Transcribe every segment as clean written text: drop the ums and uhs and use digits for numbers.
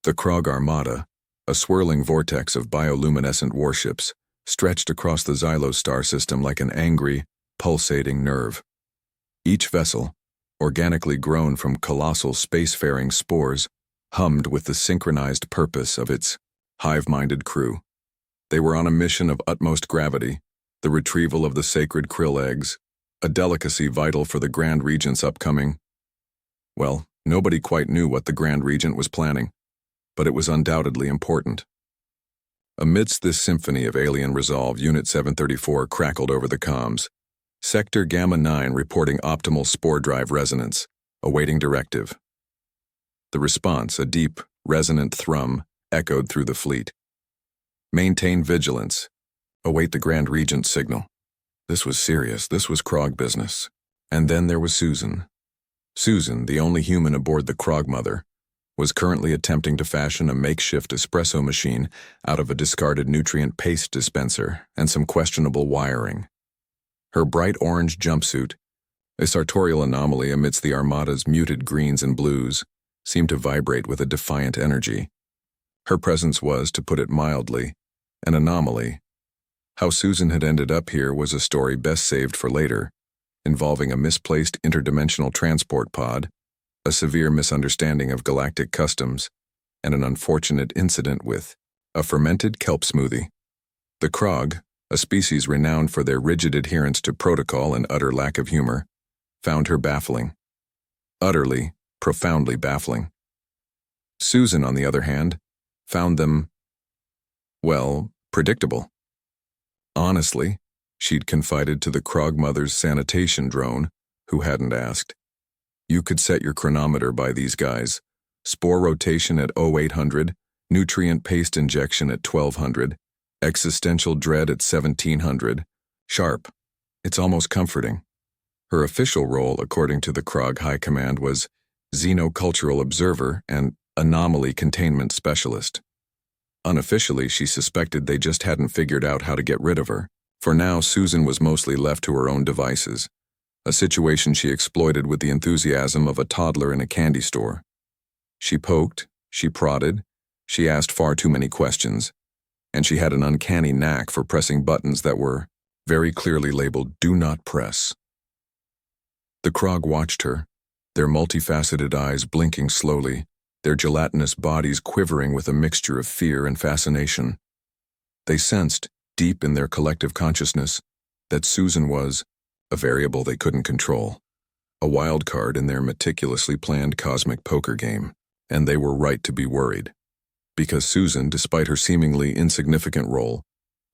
The Krogg Armada, a swirling vortex of bioluminescent warships, stretched across the Xylos star system like an angry, pulsating nerve. Each vessel, organically grown from colossal spacefaring spores, hummed with the synchronized purpose of its hive-minded crew. They were on a mission of utmost gravity, the retrieval of the Sacred Krill Eggs, a delicacy vital for the Grand Regent's upcoming. Well, nobody quite knew what the Grand Regent was planning, but it was undoubtedly important. Amidst this symphony of alien resolve, Unit 734 crackled over the comms. Sector Gamma 9 reporting optimal Spore-Drive resonance, awaiting directive. The response, a deep, resonant thrum, echoed through the fleet. Maintain vigilance. Await the Grand Regent's signal. This was serious. This was Krogg business. And then there was Susan. Susan, the only human aboard the Krogg Mother, was currently attempting to fashion a makeshift espresso machine out of a discarded nutrient paste dispenser and some questionable wiring. Her bright orange jumpsuit, a sartorial anomaly amidst the Armada's muted greens and blues, seemed to vibrate with a defiant energy. Her presence was, to put it mildly, an anomaly. How Susan had ended up here was a story best saved for later, involving a misplaced interdimensional transport pod, a severe misunderstanding of galactic customs, and an unfortunate incident with a fermented kelp smoothie. The Krogg, a species renowned for their rigid adherence to protocol and utter lack of humor, found her baffling. Utterly, profoundly baffling. Susan, on the other hand, found them, well, predictable. Honestly, she'd confided to the Krogg Mother's sanitation drone, who hadn't asked. You could set your chronometer by these guys. Spore rotation at 0800, nutrient paste injection at 1200, existential dread at 1700. Sharp. It's almost comforting. Her official role, according to the Krogg High Command, was xenocultural observer and anomaly containment specialist. Unofficially, she suspected they just hadn't figured out how to get rid of her. For now, Susan was mostly left to her own devices, a situation she exploited with the enthusiasm of a toddler in a candy store. She poked, she prodded, she asked far too many questions, and she had an uncanny knack for pressing buttons that were very clearly labeled "Do Not Press." The Krogg watched her, their multifaceted eyes blinking slowly, their gelatinous bodies quivering with a mixture of fear and fascination. They sensed, deep in their collective consciousness, that Susan was a variable they couldn't control, a wild card in their meticulously planned cosmic poker game, and they were right to be worried. Because Susan, despite her seemingly insignificant role,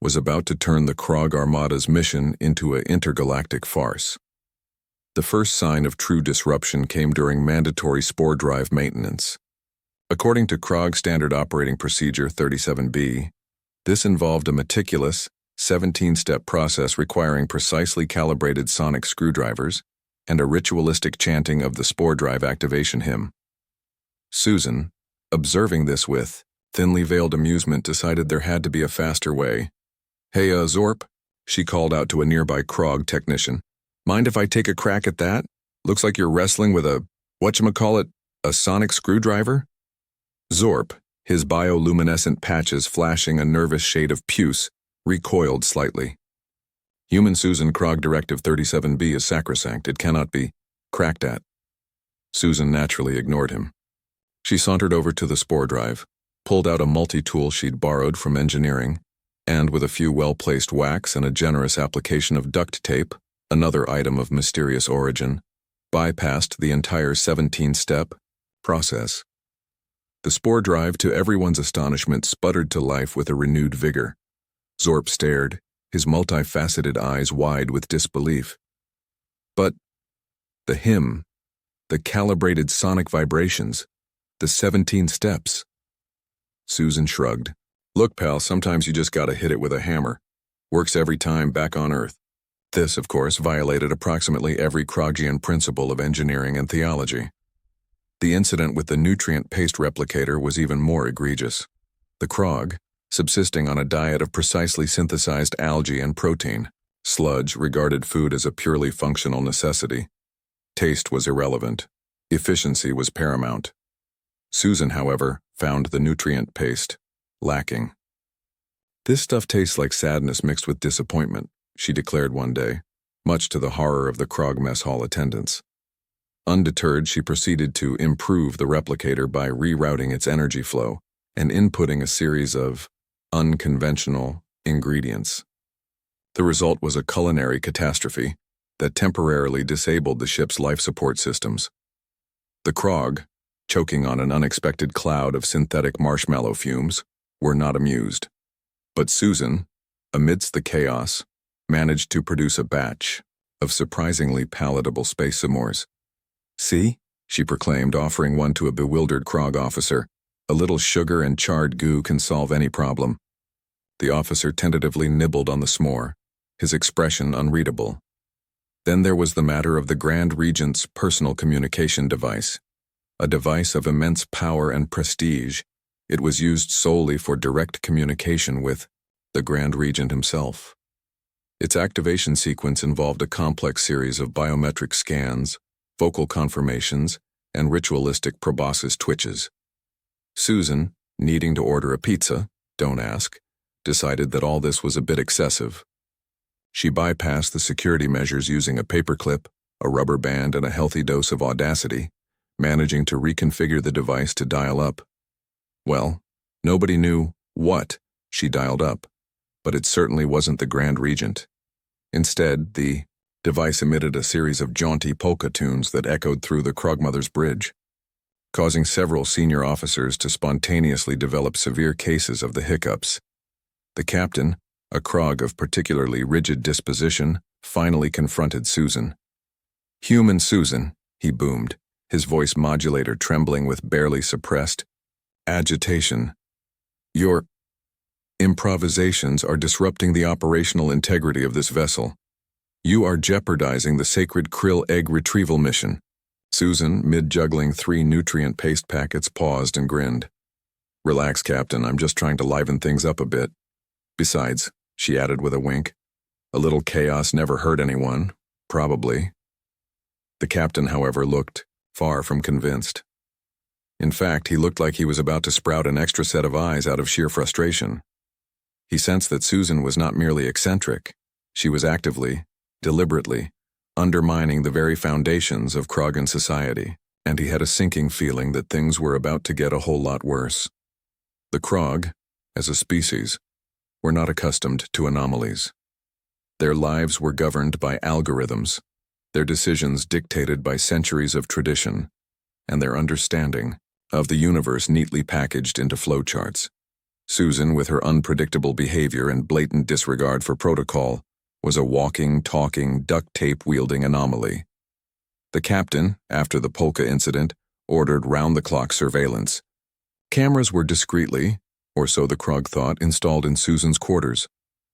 was about to turn the Krogg Armada's mission into an intergalactic farce. The first sign of true disruption came during mandatory Spore-Drive maintenance. According to Krogg Standard Operating Procedure 37B, this involved a meticulous, 17-step process requiring precisely calibrated sonic screwdrivers and a ritualistic chanting of the Spore-Drive activation hymn. Susan, observing this with thinly veiled amusement, decided there had to be a faster way. Hey, Zorp, she called out to a nearby Krogg technician. Mind if I take a crack at that? Looks like you're wrestling with a sonic screwdriver? Zorp, his bioluminescent patches flashing a nervous shade of puce, recoiled slightly. Human Susan, Krogg Directive 37B is sacrosanct. It cannot be cracked at. Susan naturally ignored him. She sauntered over to the Spore-Drive, pulled out a multi-tool she'd borrowed from engineering, and with a few well-placed whacks and a generous application of duct tape, another item of mysterious origin, bypassed the entire 17-step process. The Spore-Drive, to everyone's astonishment, sputtered to life with a renewed vigor. Zorp stared, his multifaceted eyes wide with disbelief. But the hymn, the calibrated sonic vibrations, the 17 steps. Susan shrugged. Look, pal, sometimes you just gotta hit it with a hammer. Works every time back on Earth. This, of course, violated approximately every Kroggian principle of engineering and theology. The incident with the nutrient paste replicator was even more egregious. The Krogg, subsisting on a diet of precisely synthesized algae and protein, sludge regarded food as a purely functional necessity. Taste was irrelevant. Efficiency was paramount. Susan, however, found the nutrient paste lacking. "This stuff tastes like sadness mixed with disappointment," she declared one day, much to the horror of the Krogg mess hall attendants. Undeterred, she proceeded to improve the replicator by rerouting its energy flow and inputting a series of unconventional ingredients. The result was a culinary catastrophe that temporarily disabled the ship's life support systems. The Krogg, choking on an unexpected cloud of synthetic marshmallow fumes, were not amused. But Susan, amidst the chaos, managed to produce a batch of surprisingly palatable space s'mores. "See," she proclaimed, offering one to a bewildered Krogg officer, "a little sugar and charred goo can solve any problem." The officer tentatively nibbled on the s'more, his expression unreadable. Then there was the matter of the Grand Regent's personal communication device. A device of immense power and prestige, it was used solely for direct communication with the Grand Regent himself. Its activation sequence involved a complex series of biometric scans, vocal confirmations, and ritualistic proboscis twitches. Susan, needing to order a pizza, don't ask, decided that all this was a bit excessive. She bypassed the security measures using a paperclip, a rubber band, and a healthy dose of audacity, managing to reconfigure the device to dial up. Well, nobody knew what she dialed up, but it certainly wasn't the Grand Regent. Instead, the device emitted a series of jaunty polka tunes that echoed through the Krogmother's bridge, causing several senior officers to spontaneously develop severe cases of the hiccups. The captain, a Krogg of particularly rigid disposition, finally confronted Susan. "Human Susan," he boomed, his voice modulator trembling with barely suppressed agitation. "Your improvisations are disrupting the operational integrity of this vessel. You are jeopardizing the Sacred Krill Egg retrieval mission." Susan, mid-juggling 3 nutrient paste packets, paused and grinned. "Relax, Captain, I'm just trying to liven things up a bit. Besides," she added with a wink, "a little chaos never hurt anyone, probably." The captain, however, looked far from convinced. In fact, he looked like he was about to sprout an extra set of eyes out of sheer frustration. He sensed that Susan was not merely eccentric, she was actively, deliberately, undermining the very foundations of Kroggan society, and he had a sinking feeling that things were about to get a whole lot worse. The Krogg, as a species, were not accustomed to anomalies. Their lives were governed by algorithms, their decisions dictated by centuries of tradition, and their understanding of the universe neatly packaged into flowcharts. Susan, with her unpredictable behavior and blatant disregard for protocol, was a walking, talking, duct tape-wielding anomaly. The captain, after the polka incident, ordered round-the-clock surveillance. Cameras were discreetly, or so the Krogg thought, installed in Susan's quarters.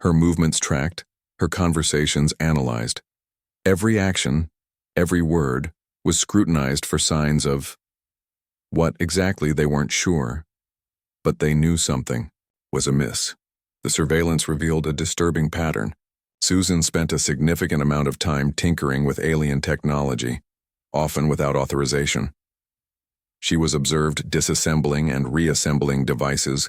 Her movements tracked, her conversations analyzed. Every action, every word, was scrutinized for signs of what exactly they weren't sure. But they knew something was amiss. The surveillance revealed a disturbing pattern. Susan spent a significant amount of time tinkering with alien technology, often without authorization. She was observed disassembling and reassembling devices,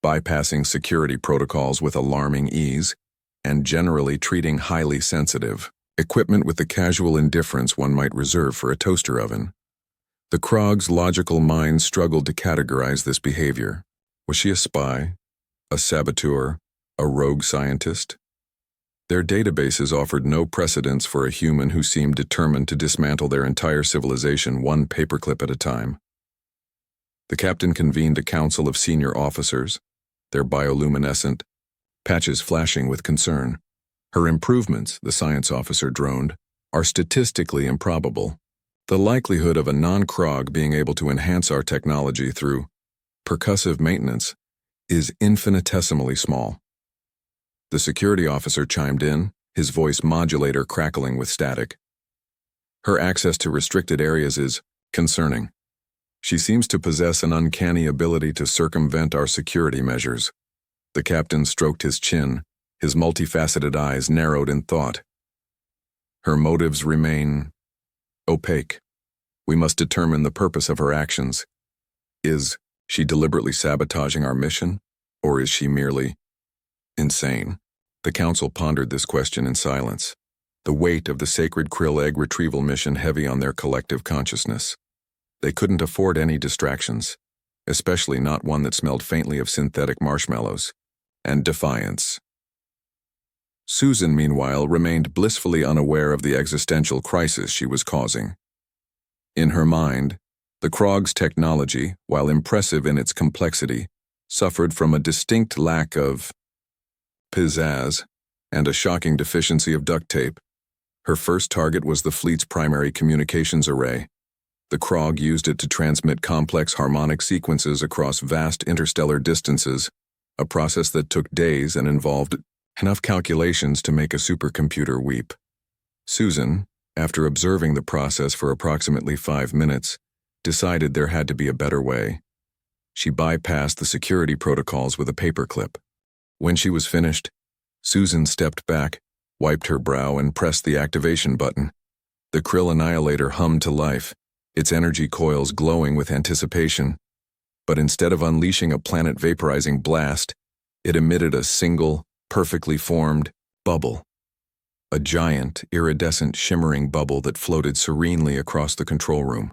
bypassing security protocols with alarming ease, and generally treating highly sensitive equipment with the casual indifference one might reserve for a toaster oven. The Krogg's logical mind struggled to categorize this behavior. Was she a spy, a saboteur, a rogue scientist? Their databases offered no precedents for a human who seemed determined to dismantle their entire civilization one paperclip at a time. The captain convened a council of senior officers, their bioluminescent patches flashing with concern. "Her improvements," the science officer droned, "are statistically improbable. The likelihood of a non-Krogg being able to enhance our technology through percussive maintenance is infinitesimally small." The security officer chimed in, his voice modulator crackling with static. "Her access to restricted areas is concerning. She seems to possess an uncanny ability to circumvent our security measures." The captain stroked his chin, his multifaceted eyes narrowed in thought. "Her motives remain opaque. We must determine the purpose of her actions. Is She deliberately sabotaging our mission? Or is she merely insane? The council pondered this question in silence, the weight of the Sacred Krill Egg retrieval mission heavy on their collective consciousness. They couldn't afford any distractions, especially not one that smelled faintly of synthetic marshmallows and defiance. Susan, meanwhile, remained blissfully unaware of the existential crisis she was causing. In her mind, the Krogg's technology, while impressive in its complexity, suffered from a distinct lack of pizzazz and a shocking deficiency of duct tape. Her first target was the fleet's primary communications array. The Krogg used it to transmit complex harmonic sequences across vast interstellar distances, a process that took days and involved enough calculations to make a supercomputer weep. Susan, after observing the process for approximately 5 minutes, decided there had to be a better way. She bypassed the security protocols with a paperclip. When she was finished, Susan stepped back, wiped her brow, and pressed the activation button. The Krill Annihilator hummed to life, its energy coils glowing with anticipation. But instead of unleashing a planet-vaporizing blast, it emitted a single, perfectly formed bubble. A giant, iridescent, shimmering bubble that floated serenely across the control room.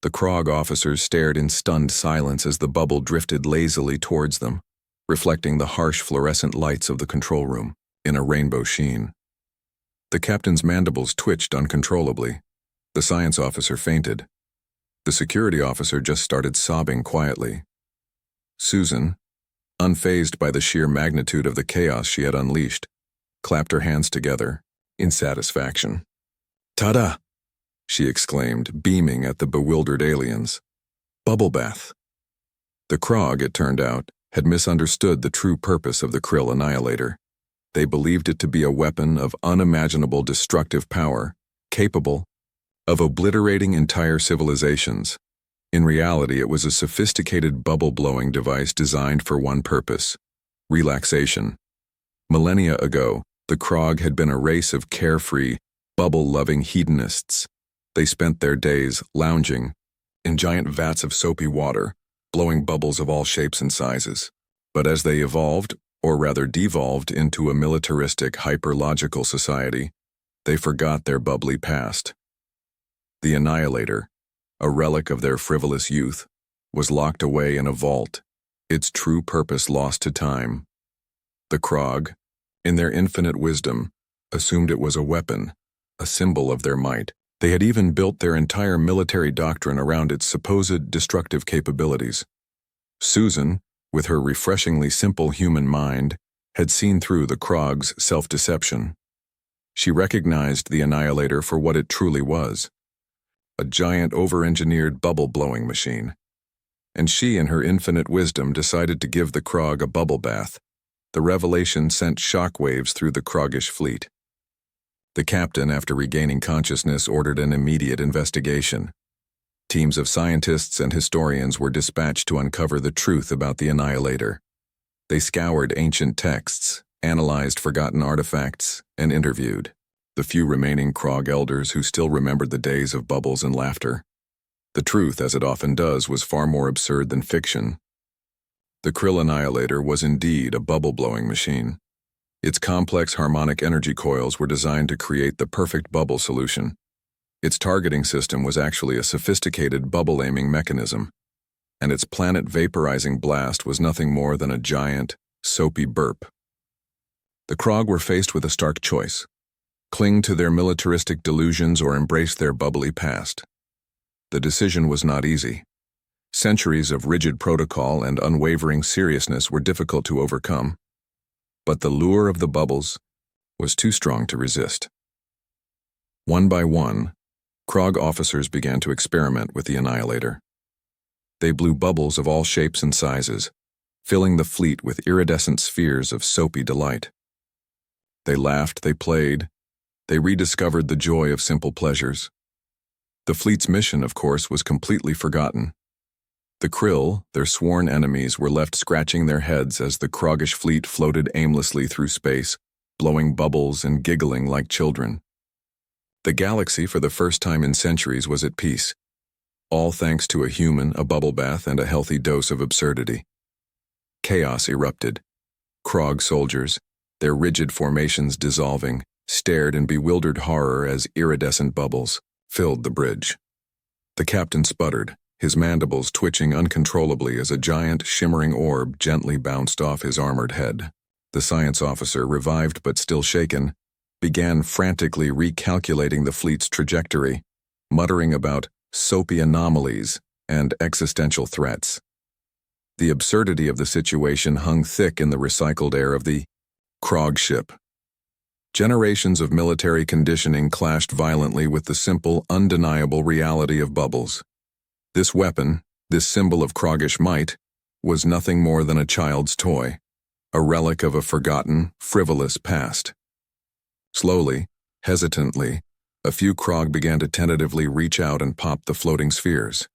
The Krogg officers stared in stunned silence as the bubble drifted lazily towards them, reflecting the harsh fluorescent lights of the control room in a rainbow sheen. The captain's mandibles twitched uncontrollably. The science officer fainted. The security officer just started sobbing quietly. Susan, unfazed by the sheer magnitude of the chaos she had unleashed, clapped her hands together in satisfaction. "Ta-da!" she exclaimed, beaming at the bewildered aliens. "Bubble bath." The Krogg, it turned out, had misunderstood the true purpose of the Krill Annihilator. They believed it to be a weapon of unimaginable destructive power, capable of obliterating entire civilizations. In reality, it was a sophisticated bubble-blowing device designed for one purpose: relaxation. Millennia ago, the Krogg had been a race of carefree, bubble-loving hedonists. They spent their days lounging in giant vats of soapy water, blowing bubbles of all shapes and sizes. But as they evolved, or rather devolved, into a militaristic, hyper-logical society, they forgot their bubbly past. The Annihilator, a relic of their frivolous youth, was locked away in a vault, its true purpose lost to time. The Krogg, in their infinite wisdom, assumed it was a weapon, a symbol of their might. They had even built their entire military doctrine around its supposed destructive capabilities. Susan, with her refreshingly simple human mind, had seen through the Krogg's self-deception. She recognized the Annihilator for what it truly was: a giant over-engineered bubble-blowing machine. And she, in her infinite wisdom, decided to give the Krogg a bubble bath. The revelation sent shockwaves through the Kroggish fleet. The captain, after regaining consciousness, ordered an immediate investigation. Teams of scientists and historians were dispatched to uncover the truth about the Annihilator. They scoured ancient texts, analyzed forgotten artifacts, and interviewed the few remaining Krogg elders who still remembered the days of bubbles and laughter. The truth, as it often does, was far more absurd than fiction. The Krill Annihilator was indeed a bubble-blowing machine. Its complex harmonic energy coils were designed to create the perfect bubble solution. Its targeting system was actually a sophisticated bubble-aiming mechanism, and its planet-vaporizing blast was nothing more than a giant, soapy burp. The Krogg were faced with a stark choice: cling to their militaristic delusions or embrace their bubbly past. The decision was not easy. Centuries of rigid protocol and unwavering seriousness were difficult to overcome, but the lure of the bubbles was too strong to resist. One by one, Krogg officers began to experiment with the Annihilator. They blew bubbles of all shapes and sizes, filling the fleet with iridescent spheres of soapy delight. They laughed, they played, they rediscovered the joy of simple pleasures. The fleet's mission, of course, was completely forgotten. The Krill, their sworn enemies, were left scratching their heads as the Kroggish fleet floated aimlessly through space, blowing bubbles and giggling like children. The galaxy, for the first time in centuries, was at peace. All thanks to a human, a bubble bath, and a healthy dose of absurdity. Chaos erupted. Krogg soldiers, their rigid formations dissolving, stared in bewildered horror as iridescent bubbles filled the bridge. The captain sputtered, his mandibles twitching uncontrollably as a giant, shimmering orb gently bounced off his armored head. The science officer, revived but still shaken, began frantically recalculating the fleet's trajectory, muttering about soapy anomalies and existential threats. The absurdity of the situation hung thick in the recycled air of the Krogg ship. Generations of military conditioning clashed violently with the simple, undeniable reality of bubbles. This weapon, this symbol of Kroggish might, was nothing more than a child's toy, a relic of a forgotten, frivolous past. Slowly, hesitantly, a few Krogg began to tentatively reach out and pop the floating spheres.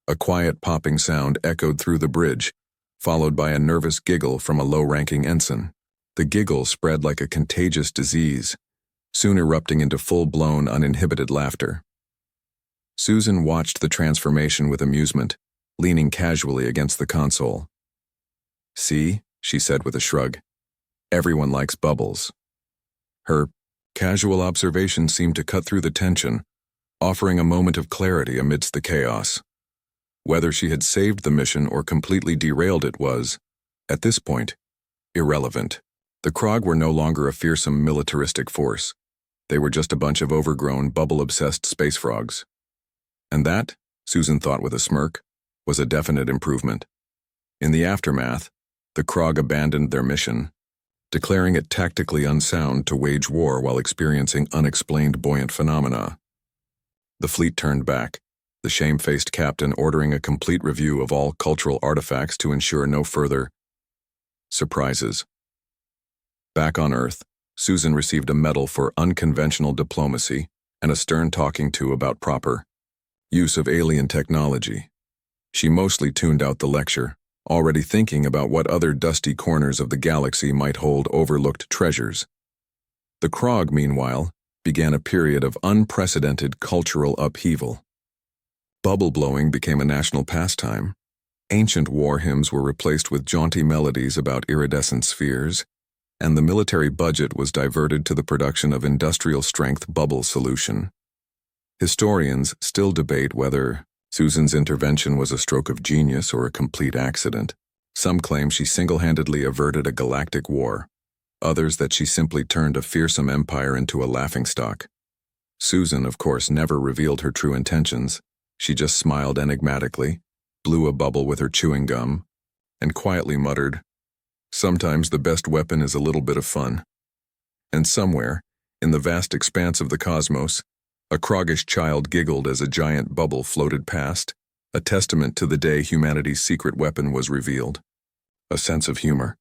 A quiet popping sound echoed through the bridge, followed by a nervous giggle from a low-ranking ensign. The giggle spread like a contagious disease, soon erupting into full-blown, uninhibited laughter. Susan watched the transformation with amusement, leaning casually against the console. "See," she said with a shrug, "everyone likes bubbles." Her casual observation seemed to cut through the tension, offering a moment of clarity amidst the chaos. Whether she had saved the mission or completely derailed it was, at this point, irrelevant. The Krogg were no longer a fearsome militaristic force. They were just a bunch of overgrown, bubble-obsessed space frogs. And that, Susan thought with a smirk, was a definite improvement. In the aftermath, the Krogg abandoned their mission, declaring it tactically unsound to wage war while experiencing unexplained buoyant phenomena. The fleet turned back, the shame-faced captain ordering a complete review of all cultural artifacts to ensure no further surprises. Back on Earth, Susan received a medal for unconventional diplomacy and a stern talking to about proper use of alien technology. She mostly tuned out the lecture, already thinking about what other dusty corners of the galaxy might hold overlooked treasures. The Krogg, meanwhile, began a period of unprecedented cultural upheaval. Bubble blowing became a national pastime. Ancient war hymns were replaced with jaunty melodies about iridescent spheres, and the military budget was diverted to the production of industrial-strength bubble solution. Historians still debate whether Susan's intervention was a stroke of genius or a complete accident. Some claim she single-handedly averted a galactic war, others that she simply turned a fearsome empire into a laughingstock. Susan, of course, never revealed her true intentions. She just smiled enigmatically, blew a bubble with her chewing gum, and quietly muttered, "Sometimes the best weapon is a little bit of fun." And somewhere, in the vast expanse of the cosmos, a Kroggish child giggled as a giant bubble floated past, a testament to the day humanity's secret weapon was revealed. A sense of humor,